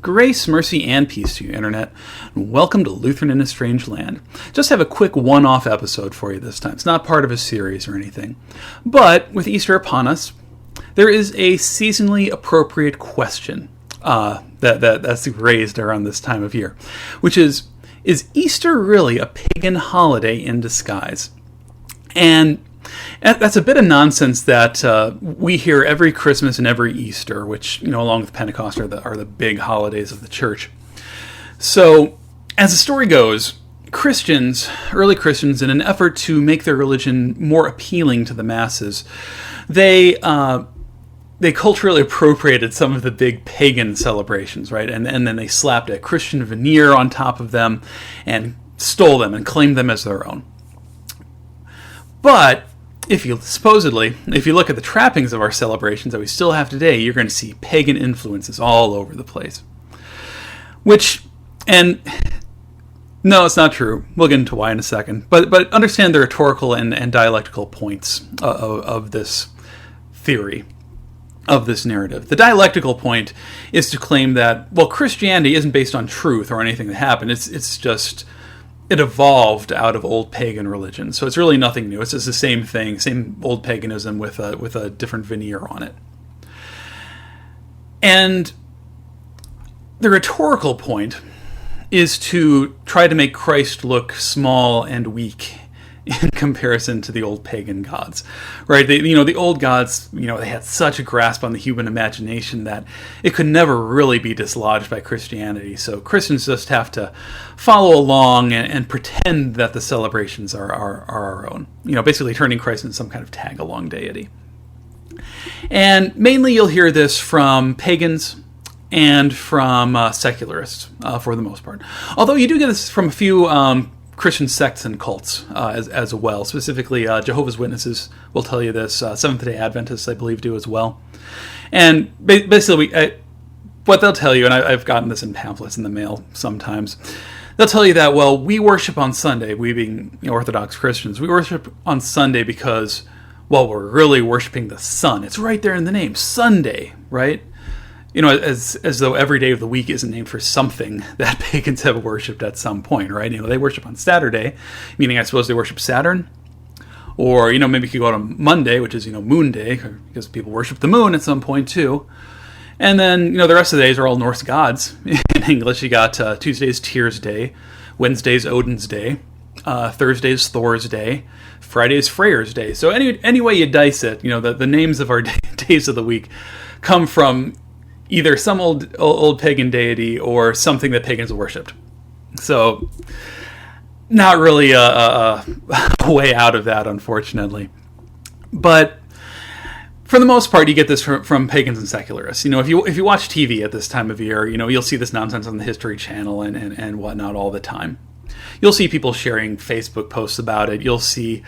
Grace, mercy, and peace to you, Internet, and welcome to Lutheran in a Strange Land. Just have a quick one-off episode for you this time. It's not part of a series or anything. But with Easter upon us, there is a seasonally appropriate question that's raised around this time of year, which is Easter really a pagan holiday in disguise? And that's a bit of nonsense that we hear every Christmas and every Easter, which, along with Pentecost are the big holidays of the church. So, as the story goes, early Christians, in an effort to make their religion more appealing to the masses, they culturally appropriated some of the big pagan celebrations, right? And then they slapped a Christian veneer on top of them and stole them and claimed them as their own. But if you look at the trappings of our celebrations that we still have today, you're going to see pagan influences all over the place. No, it's not true. We'll get into why in a second. But understand the rhetorical and dialectical points of this theory, of this narrative. The dialectical point is to claim that, Christianity isn't based on truth or anything that happened. It's just, it evolved out of old pagan religion. So it's really nothing new. It's just the same thing, same old paganism with a different veneer on it. And the rhetorical point is to try to make Christ look small and weak in comparison to the old pagan gods, right? The old gods, they had such a grasp on the human imagination that it could never really be dislodged by Christianity. So Christians just have to follow along and pretend that the celebrations are our own. Basically turning Christ into some kind of tag-along deity. And mainly you'll hear this from pagans and from secularists, for the most part. Although you do get this from a few Christian sects and cults as well. Specifically, Jehovah's Witnesses will tell you this. Seventh-day Adventists, I believe, do as well. And basically, what they'll tell you, and I've gotten this in pamphlets in the mail sometimes, they'll tell you that, we worship on Sunday, we being Orthodox Christians, we worship on Sunday because, we're really worshiping the sun. It's right there in the name, Sunday, right? As though every day of the week isn't named for something that pagans have worshipped at some point, right? They worship on Saturday, meaning I suppose they worship Saturn. Or, maybe you could go to Monday, which is, Moon Day, because people worship the moon at some point too. And then, the rest of the days are all Norse gods. In English, you got Tuesday's Tyr's Day, Wednesday's Odin's Day, Thursday's Thor's Day, Friday's Freyr's Day. So any way you dice it, the names of our days of the week come from either some old pagan deity or something that pagans worshipped. So, not really a way out of that, unfortunately. But for the most part, you get this from pagans and secularists. If you watch TV at this time of year, you'll see this nonsense on the History Channel and whatnot all the time. You'll see people sharing Facebook posts about it. You'll see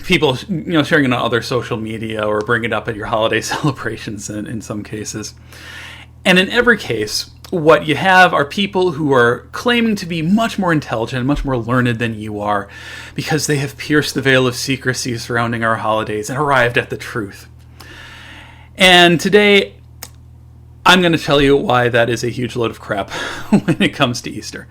people, sharing it on other social media or bring it up at your holiday celebrations in some cases. And in every case, what you have are people who are claiming to be much more intelligent, much more learned than you are, because they have pierced the veil of secrecy surrounding our holidays and arrived at the truth. And today, I'm going to tell you why that is a huge load of crap when it comes to Easter.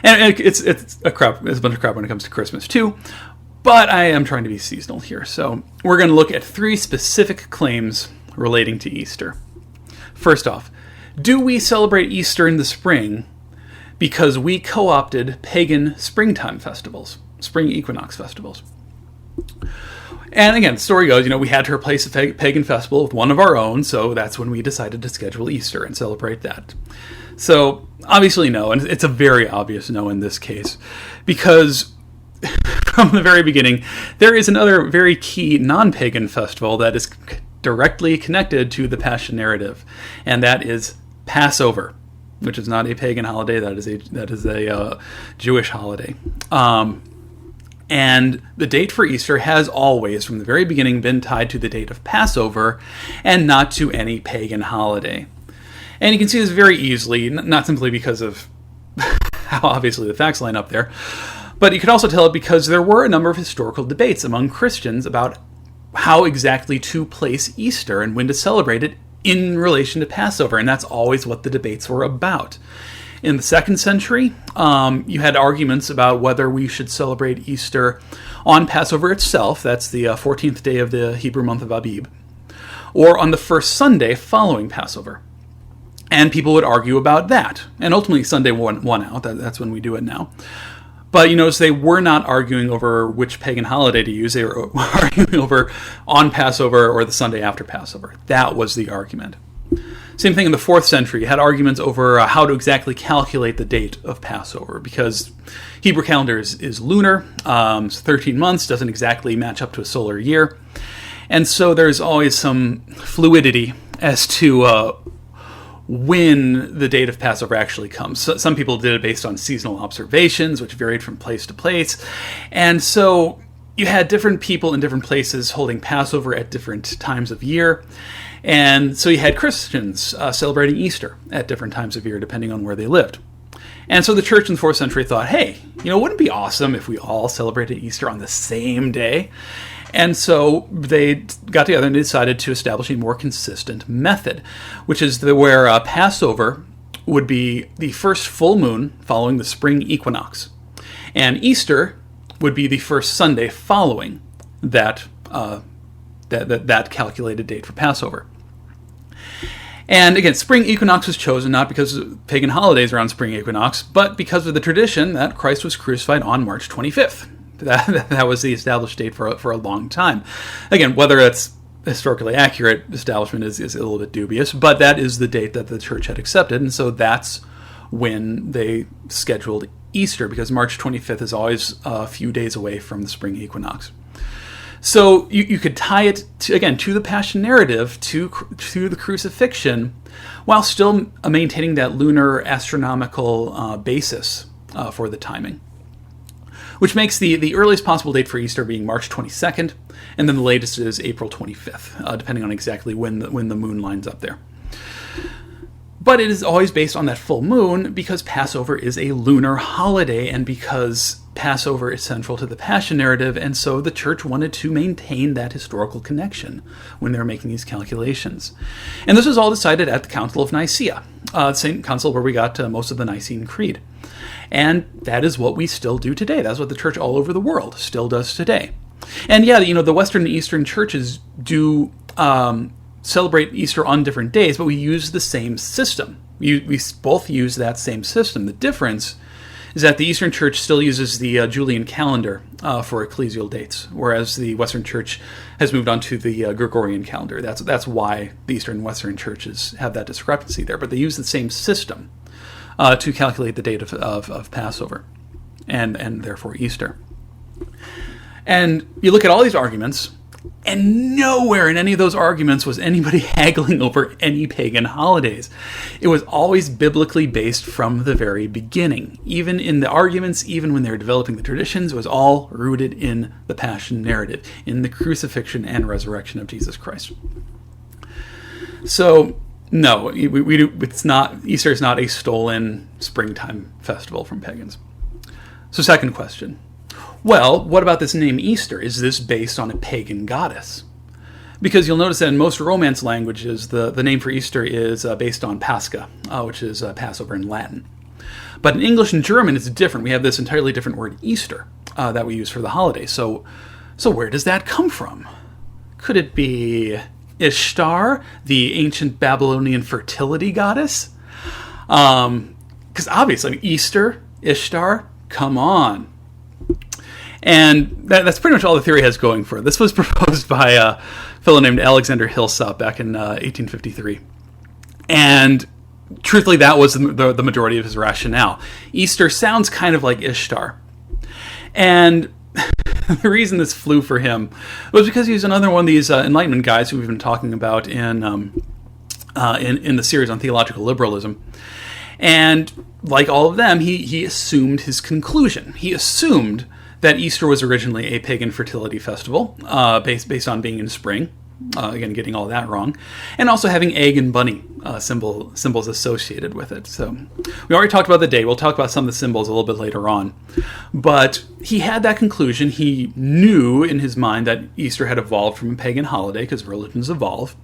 And it's a bunch of crap when it comes to Christmas too. But I am trying to be seasonal here. So we're going to look at 3 specific claims relating to Easter. First off, do we celebrate Easter in the spring because we co-opted pagan springtime festivals, spring equinox festivals? And again, the story goes, we had to replace a pagan festival with one of our own, so that's when we decided to schedule Easter and celebrate that. So obviously no, and it's a very obvious no in this case, because from the very beginning, there is another very key non-pagan festival that is directly connected to the Passion narrative, and that is Passover, which is not a pagan holiday. That is a Jewish holiday. And the date for Easter has always, from the very beginning, been tied to the date of Passover and not to any pagan holiday. And you can see this very easily, not simply because of how obviously the facts line up there, but you could also tell it because there were a number of historical debates among Christians about how exactly to place Easter and when to celebrate it in relation to Passover, and that's always what the debates were about. In the 2nd century, you had arguments about whether we should celebrate Easter on Passover itself, that's the 14th day of the Hebrew month of Abib, or on the first Sunday following Passover. And people would argue about that. And ultimately Sunday won out. That's when we do it now. But you notice they were not arguing over which pagan holiday to use. They were arguing over on Passover or the Sunday after Passover. That was the argument. Same thing in the 4th century. You had arguments over how to exactly calculate the date of Passover, because Hebrew calendar is lunar. 13 months doesn't exactly match up to a solar year. And so there's always some fluidity as to when the date of Passover actually comes. So some people did it based on seasonal observations, which varied from place to place. And so you had different people in different places holding Passover at different times of year. And so you had Christians celebrating Easter at different times of year, depending on where they lived. And so the church in the 4th century thought, hey, wouldn't it be awesome if we all celebrated Easter on the same day? And so they got together and decided to establish a more consistent method, which is where Passover would be the first full moon following the spring equinox, and Easter would be the first Sunday following that calculated date for Passover. And again, spring equinox was chosen not because of pagan holidays are on spring equinox, but because of the tradition that Christ was crucified on March 25th. That was the established date for a long time. Again, whether that's historically accurate establishment is a little bit dubious, but that is the date that the church had accepted, and so that's when they scheduled Easter, because March 25th is always a few days away from the spring equinox. So you could tie it, to the Passion narrative, to the crucifixion, while still maintaining that lunar astronomical basis for the timing, which makes the earliest possible date for Easter being March 22nd, and then the latest is April 25th, depending on exactly when the moon lines up there. But it is always based on that full moon, because Passover is a lunar holiday, and because Passover is central to the Passion narrative, and so the church wanted to maintain that historical connection when they were making these calculations. And this was all decided at the Council of Nicaea, the same council where we got most of the Nicene Creed. And that is what we still do today. That's what the church all over the world still does today. And yeah, the Western and Eastern churches do celebrate Easter on different days, but we use the same system. We both use that same system. The difference is that the Eastern Church still uses the Julian calendar for ecclesial dates, whereas the Western Church has moved on to the Gregorian calendar. That's why the Eastern and Western churches have that discrepancy there, but they use the same system to calculate the date of Passover and therefore Easter. And you look at all these arguments, and nowhere in any of those arguments was anybody haggling over any pagan holidays. It was always biblically based from the very beginning. Even in the arguments, even when they were developing the traditions, it was all rooted in the Passion narrative, in the crucifixion and resurrection of Jesus Christ. So, no, it's not. Easter is not a stolen springtime festival from pagans. So, second question. Well, what about this name Easter? Is this based on a pagan goddess? Because you'll notice that in most Romance languages, the name for Easter is based on Pascha, which is Passover in Latin. But in English and German, it's different. We have this entirely different word, Easter, that we use for the holiday. So where does that come from? Could it be Ishtar, the ancient Babylonian fertility goddess? Because obviously, Easter, Ishtar, come on. And that's pretty much all the theory has going for it. This was proposed by a fellow named Alexander Hillsop back in 1853. And truthfully, that was the majority of his rationale. Easter sounds kind of like Ishtar. And the reason this flew for him was because he was another one of these Enlightenment guys who we've been talking about in the series on theological liberalism. And like all of them, he assumed his conclusion. He assumed that Easter was originally a pagan fertility festival, based on being in spring, again, getting all that wrong, and also having egg and bunny symbols associated with it. So we already talked about the day. We'll talk about some of the symbols a little bit later on. But he had that conclusion. He knew in his mind that Easter had evolved from a pagan holiday, because religions evolve.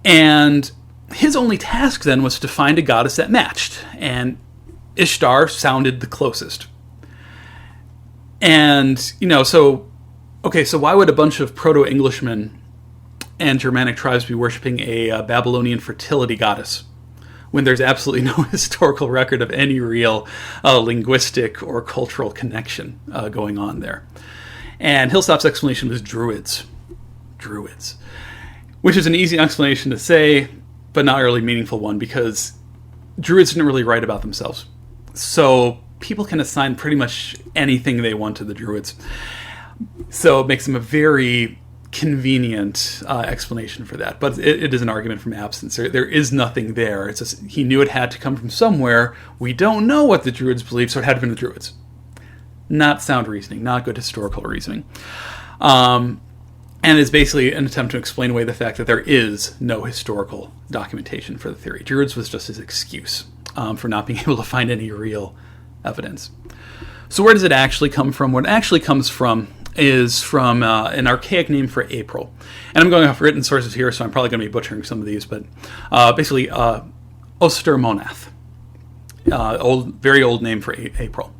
And his only task then was to find a goddess that matched, and Ishtar sounded the closest. And, so why would a bunch of Proto-Englishmen and Germanic tribes be worshipping a Babylonian fertility goddess when there's absolutely no historical record of any real linguistic or cultural connection going on there? And Hillstop's explanation was Druids. Druids. Which is an easy explanation to say, but not a really meaningful one, because Druids didn't really write about themselves. So people can assign pretty much anything they want to the Druids. So it makes them a very convenient explanation for that. But it is an argument from absence. There is nothing there. It's just, he knew it had to come from somewhere. We don't know what the Druids believed, so it had to be the Druids. Not sound reasoning, not good historical reasoning. And it's basically an attempt to explain away the fact that there is no historical documentation for the theory. Druids was just his excuse for not being able to find any real evidence. So where does it actually come from? What it actually comes from is from an archaic name for April. And I'm going off written sources here, so I'm probably going to be butchering some of these, but basically Ostermonath, very old name for April.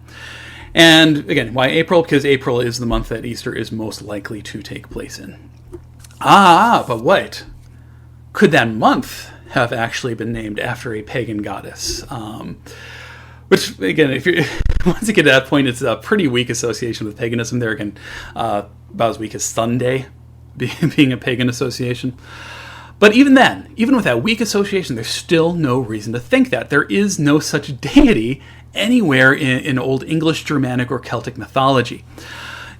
And again, why April? Because April is the month that Easter is most likely to take place in. But wait. Could that month have actually been named after a pagan goddess? Which, again, once you get to that point, it's a pretty weak association with paganism there. Again, about as weak as Sunday being a pagan association. But even then, even with that weak association, there's still no reason to think that. There is no such deity anywhere in Old English, Germanic, or Celtic mythology.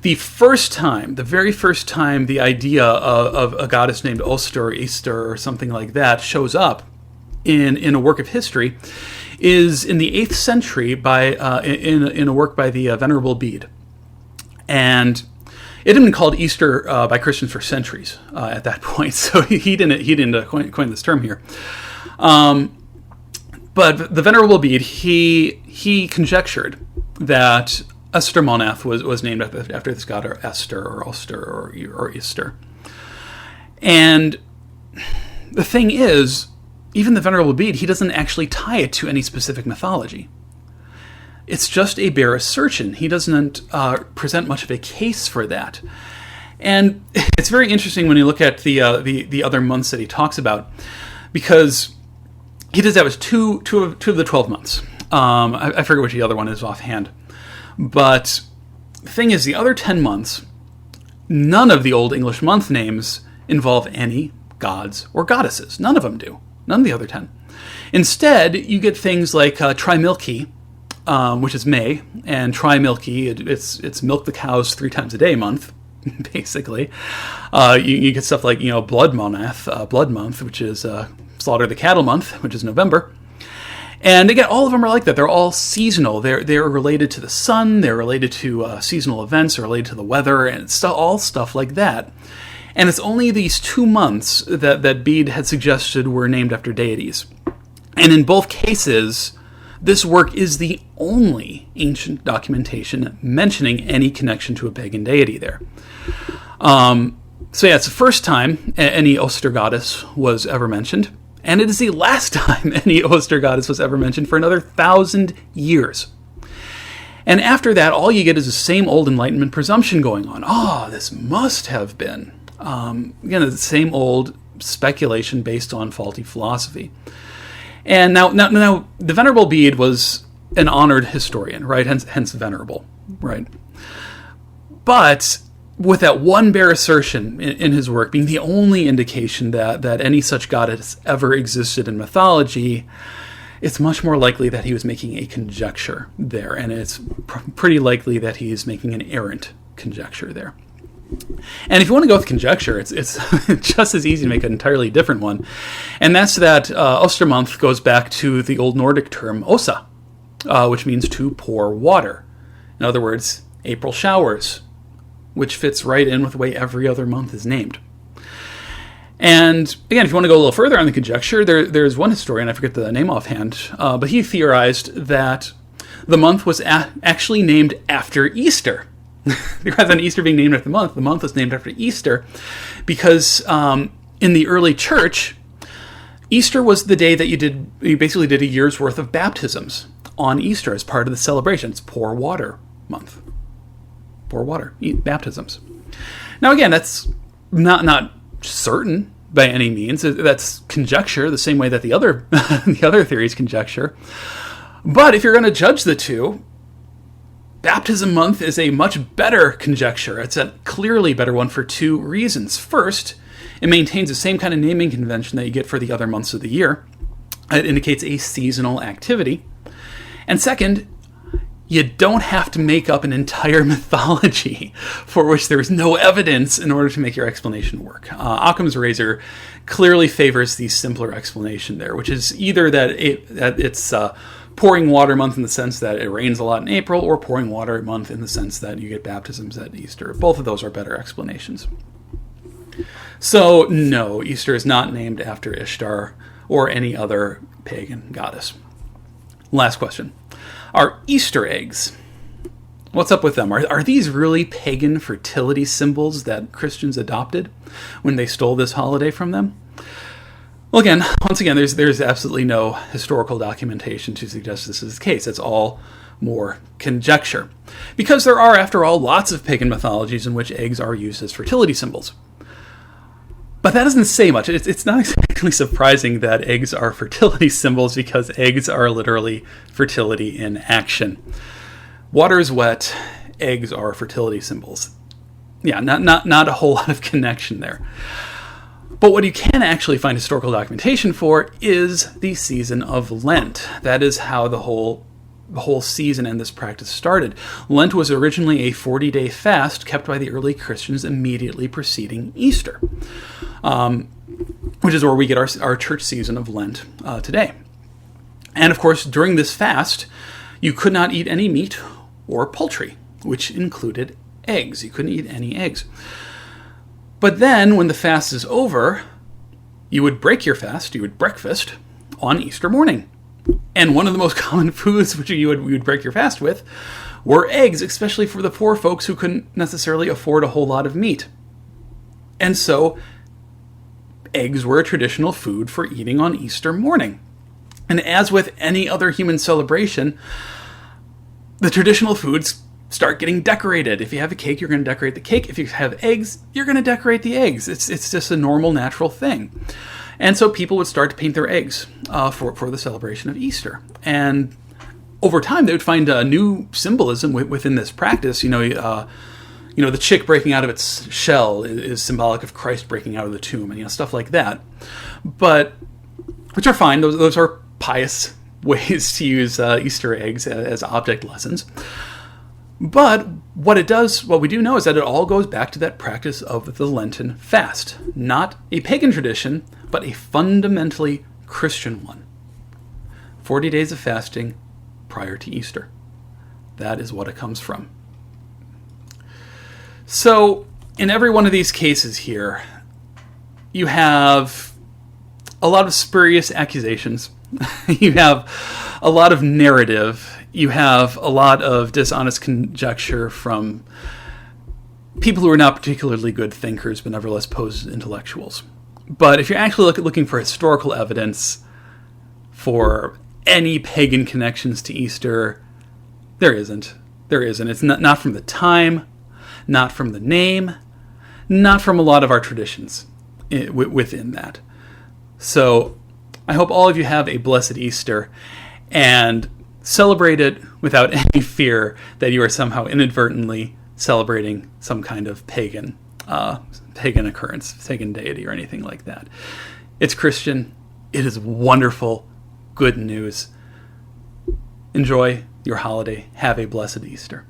The very first time the idea of a goddess named Oster or Easter or something like that shows up in a work of history is in the 8th century in a work by the Venerable Bede. And it had been called Easter by Christians for centuries at that point, so he didn't coin this term here. But the Venerable Bede, he conjectured that Ostermonath was named after this god, or Esther, or Oster, or Easter. And the thing is, even the Venerable Bede, he doesn't actually tie it to any specific mythology. It's just a bare assertion. He doesn't present much of a case for that. And it's very interesting when you look at the other months that he talks about, because he does that with two of the 12 months. I forget which the other one is offhand. But the thing is, the other 10 months, none of the Old English month names involve any gods or goddesses. None of them do. None of the other 10. Instead, you get things like Trimilky, which is May, and Trimilky, it's milk the cows 3 times a day month, basically. You get stuff like, Blood Month, which is Slaughter the Cattle month, which is November. And again, all of them are like that. They're all seasonal. They're related to the sun. They're related to seasonal events. They're related to the weather, and all stuff like that. And it's only these 2 months that Bede had suggested were named after deities. And in both cases, this work is the only ancient documentation mentioning any connection to a pagan deity there. So it's the first time any Oster goddess was ever mentioned. And it is the last time any Oster goddess was ever mentioned for another 1,000 years. And after that, all you get is the same old Enlightenment presumption going on. This must have been. Again, the same old speculation based on faulty philosophy. And now, the Venerable Bede was an honored historian, right? Hence venerable, right? But with that one bare assertion in his work being the only indication that any such goddess ever existed in mythology, it's much more likely that he was making a conjecture there, and it's pretty likely that he's making an errant conjecture there. And if you want to go with conjecture, it's just as easy to make an entirely different one, and that's that Ostermonth goes back to the Old Nordic term osa, which means to pour water. In other words, April showers, which fits right in with the way every other month is named. And again, if you want to go a little further on the conjecture, there's one historian, I forget the name offhand, but he theorized that the month was actually named after Easter. Rather than Easter being named after the month was named after Easter because in the early church, Easter was the day that you basically did a year's worth of baptisms on Easter as part of the celebration. It's pour water month. Pour water, baptisms. Now again, that's not certain by any means. That's conjecture, the same way that the other the other theories conjecture. But if you're going to judge the two, baptism month is a much better conjecture. It's a clearly better one for two reasons. First, it maintains the same kind of naming convention that you get for the other months of the year. It indicates a seasonal activity. And second, you don't have to make up an entire mythology for which there is no evidence in order to make your explanation work. Occam's razor clearly favors the simpler explanation there, which is either that it's pouring water month in the sense that it rains a lot in April, or pouring water month in the sense that you get baptisms at Easter. Both of those are better explanations. So, no, Easter is not named after Ishtar or any other pagan goddess. Last question. Are Easter eggs, what's up with them? Are these really pagan fertility symbols that Christians adopted when they stole this holiday from them? Well, once again, there's absolutely no historical documentation to suggest this is the case. It's all more conjecture. Because there are, after all, lots of pagan mythologies in which eggs are used as fertility symbols. But that doesn't say much. It's not exactly surprising that eggs are fertility symbols, because eggs are literally fertility in action. Water is wet. Eggs are fertility symbols. Yeah, not a whole lot of connection there. But what you can actually find historical documentation for is the season of Lent. That is how the whole season and this practice started. Lent was originally a 40-day fast kept by the early Christians immediately preceding Easter, which is where we get our church season of Lent today. And of course, during this fast, you could not eat any meat or poultry, which included eggs. You couldn't eat any eggs. But then, when the fast is over, you would break your fast, you would breakfast on Easter morning. And one of the most common foods which you would break your fast with were eggs, especially for the poor folks who couldn't necessarily afford a whole lot of meat. And so, eggs were a traditional food for eating on Easter morning. And as with any other human celebration, the traditional foods start getting decorated. If you have a cake, you're going to decorate the cake. If you have eggs, you're going to decorate the eggs. It's just a normal, natural thing. And so people would start to paint their eggs for the celebration of Easter. And over time, they would find a new symbolism within this practice. The chick breaking out of its shell is symbolic of Christ breaking out of the tomb, and stuff like that. But which are fine. Those are pious ways to use Easter eggs as object lessons. But what we do know is that it all goes back to that practice of the Lenten fast. Not a pagan tradition, but a fundamentally Christian one. 40 days of fasting prior to Easter. That is what it comes from. So, in every one of these cases here, you have a lot of spurious accusations. You have a lot of narrative. You have a lot of dishonest conjecture from people who are not particularly good thinkers, but nevertheless posed as intellectuals. But if you're actually looking for historical evidence for any pagan connections to Easter, there isn't. There isn't. It's not from the time, not from the name, not from a lot of our traditions within that. So I hope all of you have a blessed Easter and celebrate it without any fear that you are somehow inadvertently celebrating some kind of pagan occurrence, pagan deity, or anything like that. It's Christian. It is wonderful. Good news. Enjoy your holiday. Have a blessed Easter.